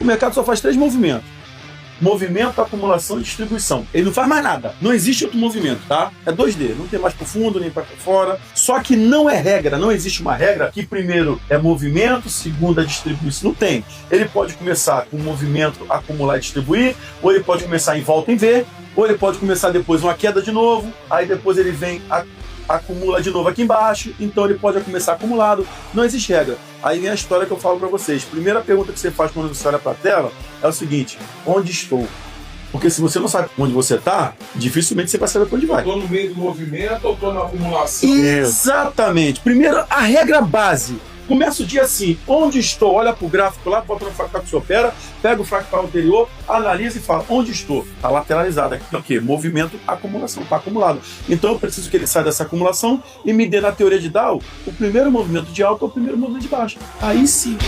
O mercado só faz 3 movimentos. Movimento, acumulação e distribuição. Ele não faz mais nada. Não existe outro movimento, tá? É 2D. Não tem mais para fundo, nem para fora. Só que não é regra. Não existe uma regra que primeiro é movimento, segundo é distribuição. Não tem. Ele pode começar com movimento, acumular e distribuir, ou ele pode começar em volta em V, ou ele pode começar depois uma queda de novo, aí depois ele vem acumula de novo aqui embaixo, então ele pode começar acumulado. Não existe regra. Aí vem a história que eu falo para vocês. Primeira pergunta que você faz quando você olha para a tela é o seguinte: onde estou? Porque se você não sabe onde você está, dificilmente você vai saber para onde vai. Estou no meio do movimento ou estou na acumulação? Exatamente. Primeiro, a regra base. Começa o dia assim: onde estou? Olha para o gráfico lá, bota no fractal que você opera, pega o fractal anterior, analisa e fala: onde estou? Está lateralizado. Aqui é o quê? Movimento, acumulação. Está acumulado. Então eu preciso que ele saia dessa acumulação e me dê na teoria de Dow o primeiro movimento de alta ou o primeiro movimento de baixa. Aí sim.